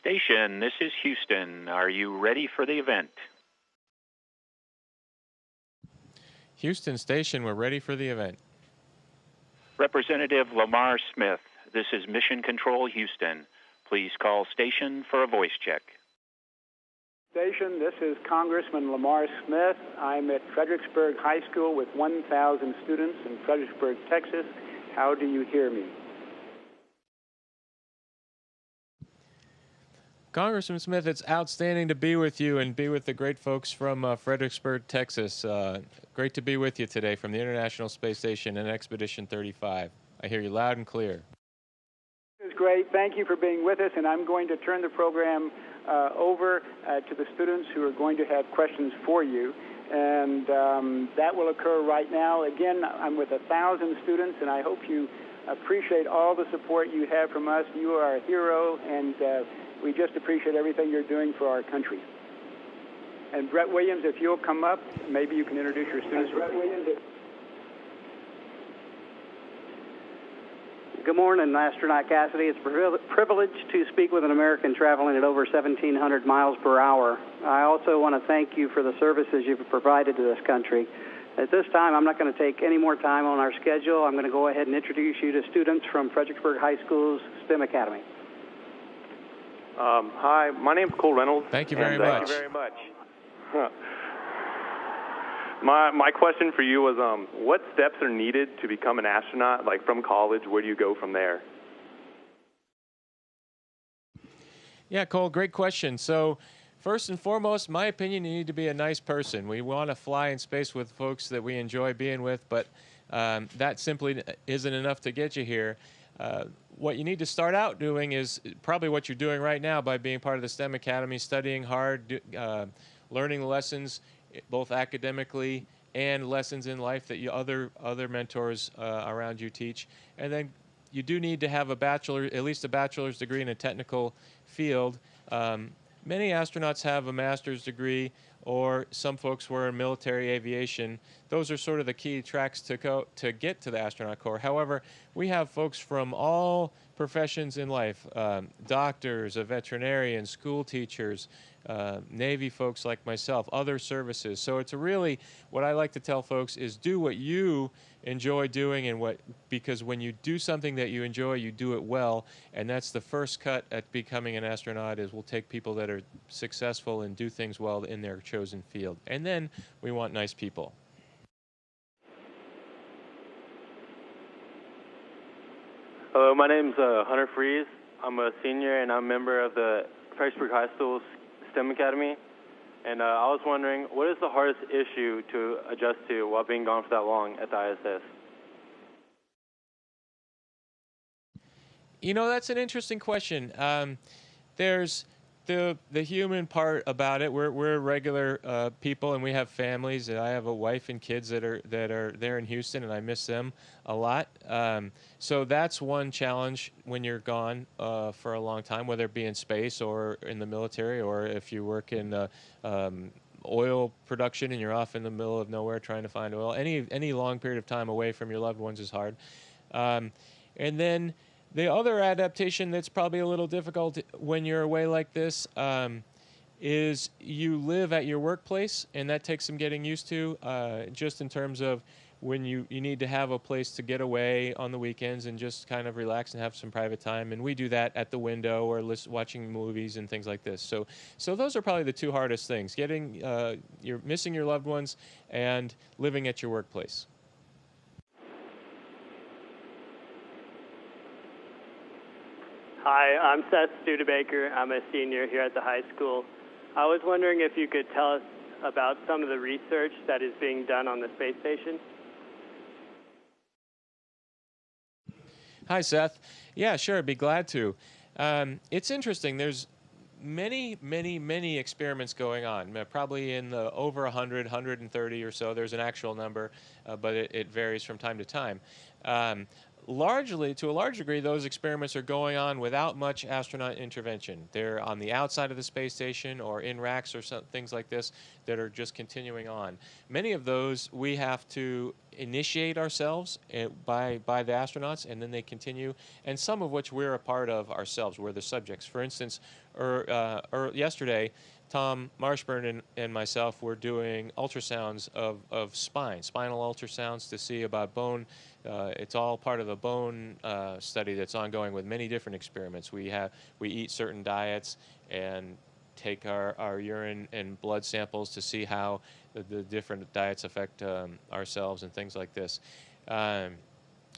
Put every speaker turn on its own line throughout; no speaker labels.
Station, this is Houston. Are you ready for the event?
Houston Station, we're ready for the event.
Representative Lamar Smith, this is Mission Control Houston. Please call station for a voice check.
Station, this is Congressman Lamar Smith. I'm at Fredericksburg High School with 1,000 students in Fredericksburg, Texas. How do you hear me?
Congressman Smith, it's outstanding to be with you and be with the great folks from Fredericksburg, Texas. Great to be with you today from the International Space Station and Expedition 35. I hear you loud and clear.
This is great. Thank you for being with us, and I'm going to turn the program over to the students who are going to have questions for you. And that will occur right now. Again, I'm with 1,000 students, and I hope you appreciate all the support you have from us. You are a hero, and we just appreciate everything you're doing for our country. And Brett Williams, if you'll come up, maybe you can introduce your students. Brett Williams.
Good morning, Astronaut Cassidy. It's a privilege to speak with an American traveling at over 1,700 miles per hour. I also want to thank you for the services you've provided to this country. At this time, I'm not going to take any more time on our schedule. I'm going to go ahead and introduce you to students from Fredericksburg High School's STEM Academy.
Hi, my name's Cole Reynolds.
Thank you very much.
Thank you very much. My question for you was, what steps are needed to become an astronaut? Like from college, where do you go from there?
Yeah, Cole, great question. So first and foremost, my opinion, you need to be a nice person. We want to fly in space with folks that we enjoy being with, but that simply isn't enough to get you here. What you need to start out doing is probably what you're doing right now by being part of the STEM Academy, studying hard, learning lessons both academically and lessons in life that other mentors around you teach. And then you do need to have at least a bachelor's degree in a technical field. Many astronauts have a master's degree, or some folks were in military aviation. Those are sort of the key tracks to get to the astronaut corps. However, we have folks from all professions in life, doctors, a veterinarian, school teachers, Navy folks like myself, other services. So it's really, what I like to tell folks is do what you enjoy doing, because when you do something that you enjoy, you do it well, and that's the first cut at becoming an astronaut. Is we'll take people that are successful and do things well in their chosen field, and then we want nice people.
Hello, my name's Hunter Freeze. I'm a senior and I'm a member of the Fredericksburg High School STEM Academy. And I was wondering, what is the hardest issue to adjust to while being gone for that long at the ISS?
You know, that's an interesting question. There's the human part about it. We're regular people, and we have families. And I have a wife and kids that are there in Houston, and I miss them a lot. So that's one challenge when you're gone for a long time, whether it be in space or in the military, or if you work in oil production and you're off in the middle of nowhere trying to find oil. Any long period of time away from your loved ones is hard. And then the other adaptation that's probably a little difficult when you're away like this is you live at your workplace, and that takes some getting used to, just in terms of when you need to have a place to get away on the weekends and just kind of relax and have some private time. And we do that at the window or watching movies and things like this. So those are probably the two hardest things, you're missing your loved ones and living at your workplace.
Hi, I'm Seth Studebaker. I'm a senior here at the high school. I was wondering if you could tell us about some of the research that is being done on the space station.
Hi, Seth. Yeah, sure, I'd be glad to. It's interesting. There's many experiments going on, probably in the over 100, 130 or so. There's an actual number, but it varies from time to time. largely, to a large degree, those experiments are going on without much astronaut intervention. They're on the outside of the space station or in racks or things like this that are just continuing on. Many of those we have to initiate ourselves by the astronauts, and then they continue, and some of which we're a part of ourselves. We're the subjects. For instance, yesterday, Tom Marshburn and myself were doing ultrasounds of spinal ultrasounds to see about bone. It's all part of a bone study that's ongoing with many different experiments. We eat certain diets and take our urine and blood samples to see how the different diets affect ourselves and things like this.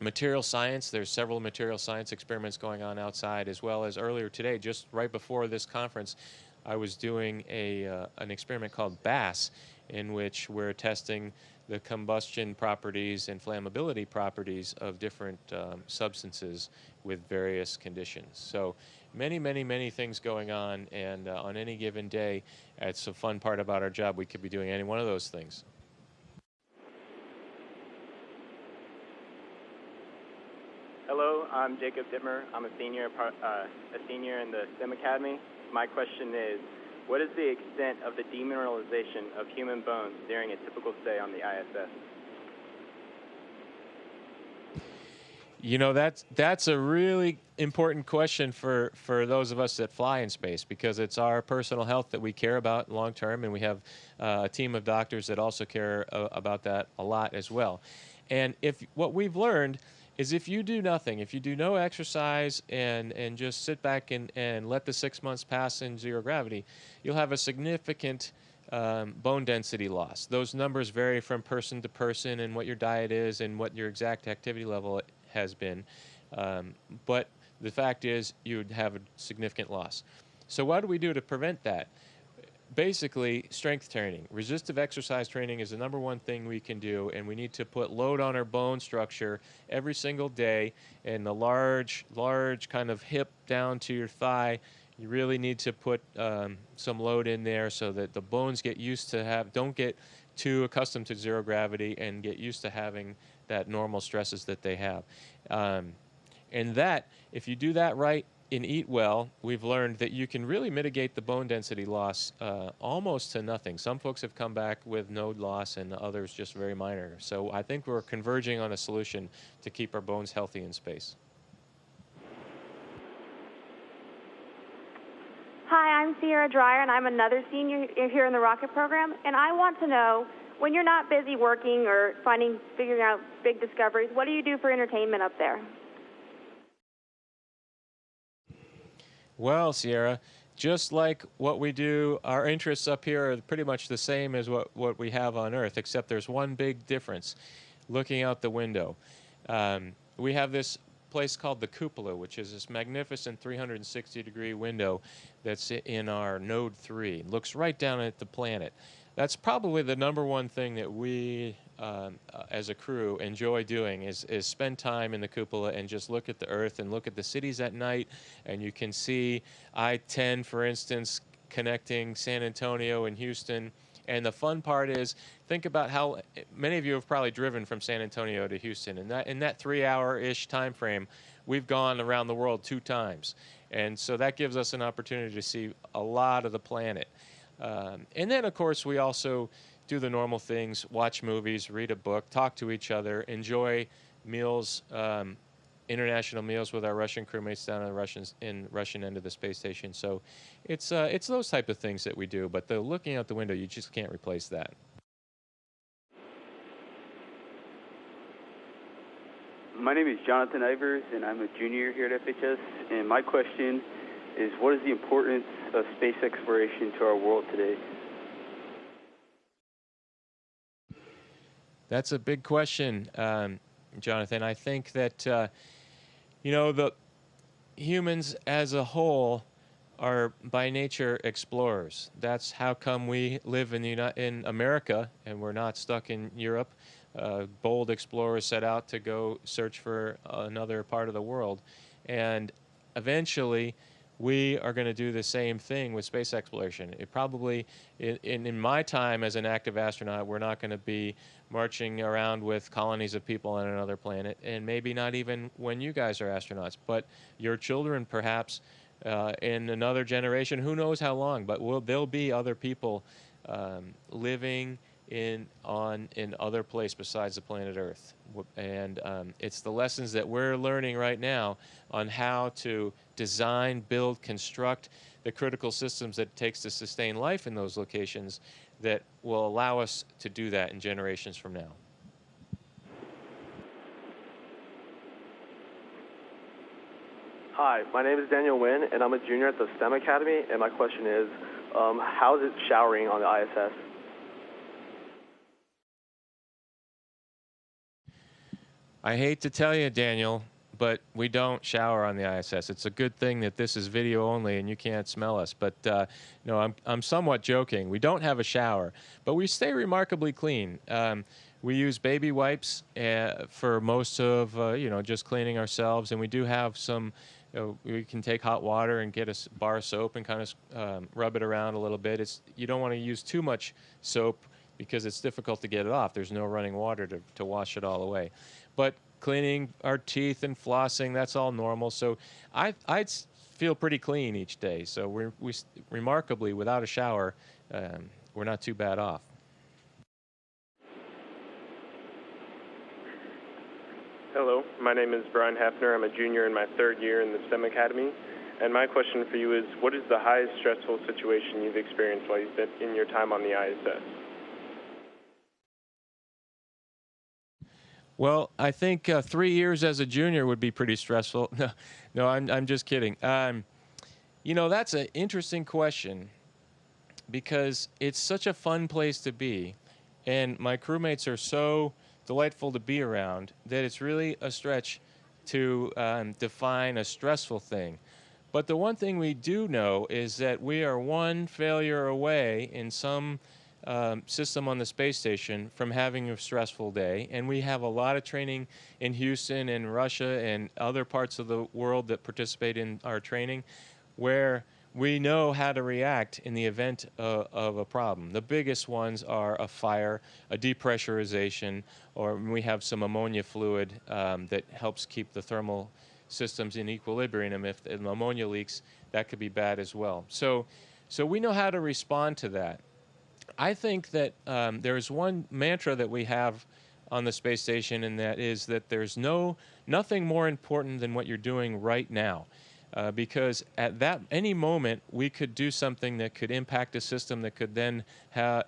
Material science, there's several material science experiments going on outside, as well as earlier today, just right before this conference, I was doing an experiment called BASS, in which we're testing the combustion properties and flammability properties of different substances with various conditions. So many things going on, and on any given day, it's a fun part about our job. We could be doing any one of those things.
Hello, I'm Jacob Dittmer. I'm a senior in the STEM Academy. My question is, what is the extent of the demineralization of human bones during a typical stay on the ISS?
You know, that's a really important question for those of us that fly in space, because it's our personal health that we care about long term, and we have a team of doctors that also care about that a lot as well. And what we've learned is if you do nothing, if you do no exercise and just sit back and let the 6 months pass in zero gravity, you'll have a significant bone density loss. Those numbers vary from person to person and what your diet is and what your exact activity level has been. But the fact is you would have a significant loss. So what do we do to prevent that? Basically, strength training. Resistive exercise training is the number one thing we can do, and we need to put load on our bone structure every single day. And the large kind of hip down to your thigh, you really need to put some load in there so that the bones get used to don't get too accustomed to zero gravity and get used to having that normal stresses that they have. And that, if you do that right and eat well, we've learned that you can really mitigate the bone density loss almost to nothing. Some folks have come back with no loss and others just very minor. So I think we're converging on a solution to keep our bones healthy in space.
Hi, I'm Sierra Dreyer, and I'm another senior here in the rocket program. And I want to know, when you're not busy working or figuring out big discoveries, what do you do for entertainment up there?
Well, Sierra, just like what we do, our interests up here are pretty much the same as what we have on Earth, except there's one big difference. Looking out the window. We have this place called the cupola, which is this magnificent 360-degree window that's in our Node 3. It looks right down at the planet. That's probably the number one thing that we, as a crew, enjoy doing is spend time in the cupola and just look at the Earth and look at the cities at night. And you can see I-10, for instance, connecting San Antonio and Houston. And the fun part is, think about how many of you have probably driven from San Antonio to Houston. And in that 3-hour-ish time frame, we've gone around the world 2 times. And so that gives us an opportunity to see a lot of the planet. And then, of course, we also do the normal things, watch movies, read a book, talk to each other, enjoy meals, international meals with our Russian crewmates down in the Russian end of the space station. So it's those type of things that we do. But the looking out the window, you just can't replace that.
My name is Jonathan Ivers, and I'm a junior here at FHS. And my question is, what is the importance of space exploration to our world today?
That's a big question, Jonathan. I think that, the humans as a whole are by nature explorers. That's how come we live in America and we're not stuck in Europe. Bold explorers set out to go search for another part of the world. And eventually, we are going to do the same thing with space exploration. It probably, in my time as an active astronaut, we're not going to be marching around with colonies of people on another planet, and maybe not even when you guys are astronauts, but your children perhaps in another generation, who knows how long, but there'll be other people living in other place besides the planet Earth. And it's the lessons that we're learning right now on how to design, build, construct the critical systems that it takes to sustain life in those locations that will allow us to do that in generations from now.
Hi, my name is Daniel Nguyen, and I'm a junior at the STEM Academy, and my question is, how is it showering on the ISS?
I hate to tell you, Daniel, but we don't shower on the ISS. It's a good thing that this is video only and you can't smell us. But no, I'm somewhat joking. We don't have a shower, but we stay remarkably clean. We use baby wipes for most of just cleaning ourselves, and we do have some. We can take hot water and get a bar of soap and kind of rub it around a little bit. You don't want to use too much soap because it's difficult to get it off. There's no running water to wash it all away. But cleaning our teeth and flossing, that's all normal. So I'd feel pretty clean each day. So we remarkably, without a shower, we're not too bad off.
Hello, my name is Brian Hafner. I'm a junior in my third year in the STEM Academy. And my question for you is, what is the highest stressful situation you've experienced while you've been in your time on the ISS?
Well, I think 3 years as a junior would be pretty stressful. No, I'm just kidding. That's an interesting question because it's such a fun place to be, and my crewmates are so delightful to be around that it's really a stretch to define a stressful thing. But the one thing we do know is that we are one failure away in some system on the space station from having a stressful day, and we have a lot of training in Houston and Russia and other parts of the world that participate in our training where we know how to react in the event of a problem. The biggest ones are a fire, a depressurization, or we have some ammonia fluid that helps keep the thermal systems in equilibrium. If the ammonia leaks, that could be bad as well. So we know how to respond to that. I think that there's one mantra that we have on the space station, and that is that there's nothing more important than what you're doing right now. Because at any moment, we could do something that could impact a system that could then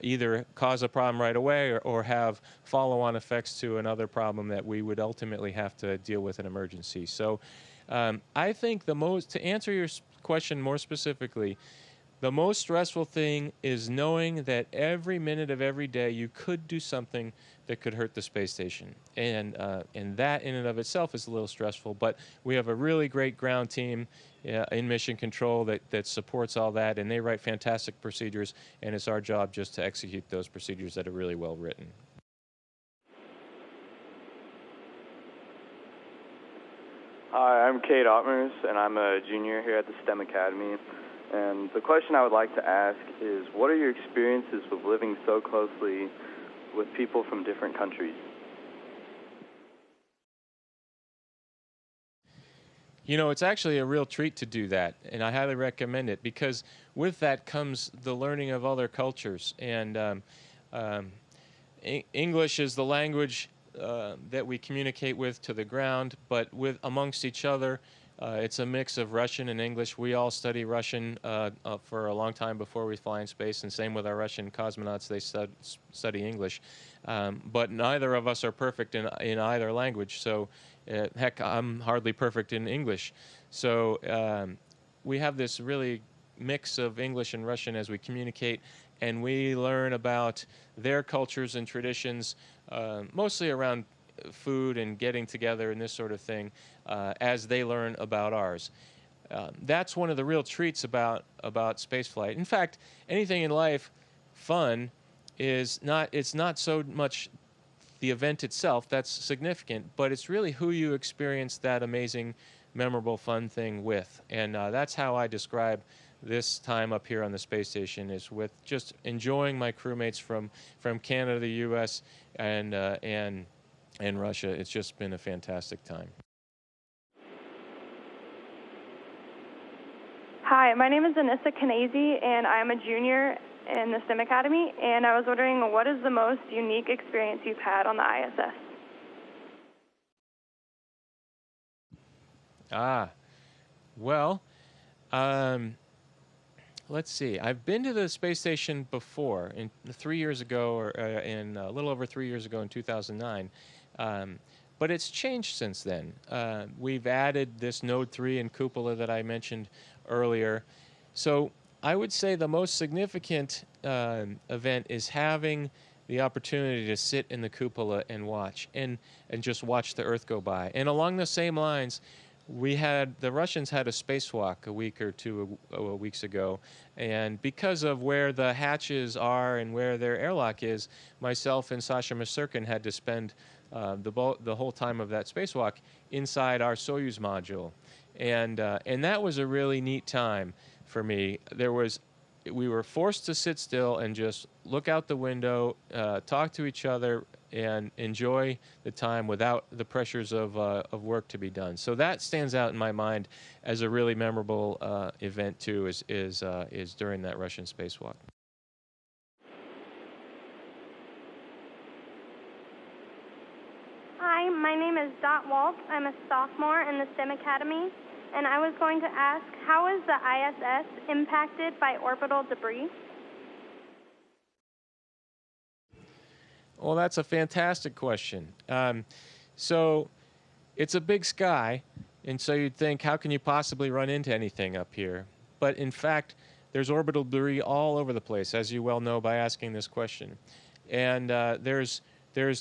either cause a problem right away or have follow-on effects to another problem that we would ultimately have to deal with in emergency. So I think to answer your question more specifically, the most stressful thing is knowing that every minute of every day you could do something that could hurt the space station. And that in and of itself is a little stressful, but we have a really great ground team in mission control that supports all that, and they write fantastic procedures, and it's our job just to execute those procedures that are really well written.
Hi, I'm Kate Ottmers, and I'm a junior here at the STEM Academy. And the question I would like to ask is, what are your experiences with living so closely with people from different countries?
It's actually a real treat to do that, and I highly recommend it because with that comes the learning of other cultures. And English is the language that we communicate with to the ground, but amongst each other, it's a mix of Russian and English. We all study Russian for a long time before we fly in space, and same with our Russian cosmonauts. They study English. But neither of us are perfect in either language. So, heck, I'm hardly perfect in English. So we have this really mix of English and Russian as we communicate, and we learn about their cultures and traditions, mostly around food and getting together and this sort of thing, as they learn about ours. That's one of the real treats about spaceflight. In fact, anything in life, fun it's not so much the event itself that's significant, but it's really who you experience that amazing memorable, fun thing with. And that's how I describe this time up here on the space station, is with just enjoying my crewmates from Canada, the U.S., and Russia. It's just been a fantastic time.
Hi, my name is Anissa Kanazi, and I'm a junior in the STEM Academy, and I was wondering, what is the most unique experience you've had on the ISS?
Well, let's see. I've been to the space station before, 3 years ago, or in a little over 3 years ago in 2009. But it's changed since then. We've added this Node 3 and cupola that I mentioned earlier. So I would say the most significant event is having the opportunity to sit in the cupola and watch, and just watch the Earth go by. And along the same lines, the Russians had a spacewalk a week or two weeks ago, and because of where the hatches are and where their airlock is, myself and Sasha Masurkin had to spend the whole time of that spacewalk inside our Soyuz module, and that was a really neat time for me. We were forced to sit still and just look out the window, talk to each other, and enjoy the time without the pressures of work to be done. So that stands out in my mind as a really memorable event too. Is during that Russian spacewalk.
Hi, my name is Dot Walt. I'm a sophomore in the STEM Academy, and I was going to ask, how is the ISS impacted by orbital debris?
Well, that's a fantastic question. So it's a big sky, and so you'd think, how can you possibly run into anything up here? But in fact, there's orbital debris all over the place, as you well know by asking this question. And there's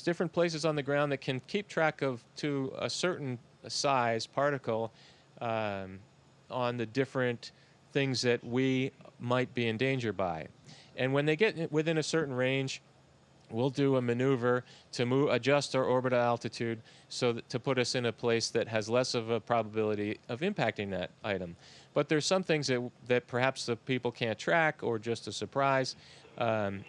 different places on the ground that can keep track of, to a certain size, particle on the different things that we might be in danger by. And when they get within a certain range, we'll do a maneuver to adjust our orbital altitude to put us in a place that has less of a probability of impacting that item. But there's some things that perhaps the people can't track, or just a surprise. And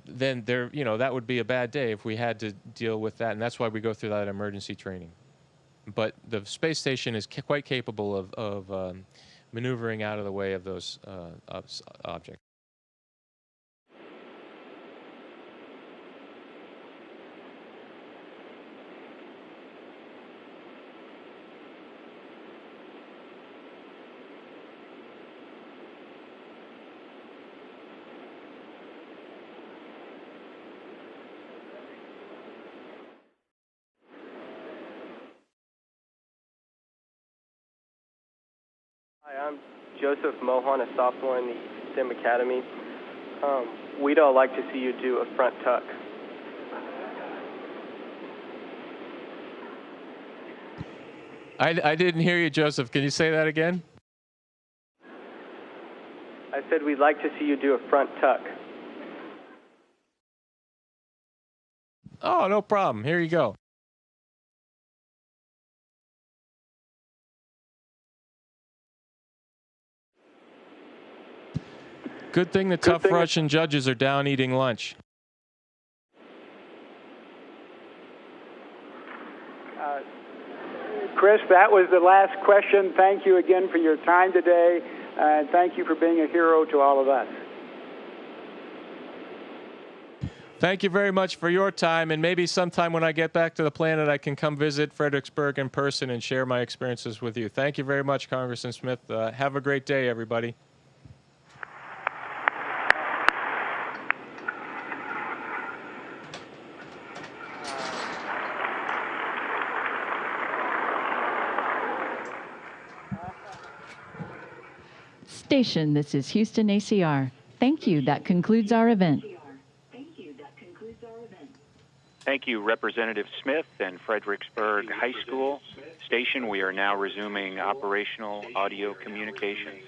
then that would be a bad day if we had to deal with that, and that's why we go through that emergency training. But the space station is quite capable of maneuvering out of the way of those objects.
Hi, I'm Joseph Mohan, a sophomore in the STEM Academy. We'd all like to see you do a front tuck.
I didn't hear you, Joseph. Can you say that again?
I said we'd like to see you do a front tuck.
Oh, no problem. Here you go. Good thing the tough Russian judges are down eating lunch.
Chris, that was the last question. Thank you again for your time today, and thank you for being a hero to all of us.
Thank you very much for your time, and maybe sometime when I get back to the planet, I can come visit Fredericksburg in person and share my experiences with you. Thank you very much, Congressman Smith. Have a great day, everybody.
Station, this is Houston ACR. Thank you. That concludes our event.
Thank you, Representative Smith and Fredericksburg High School. Station, we are now resuming operational audio communications.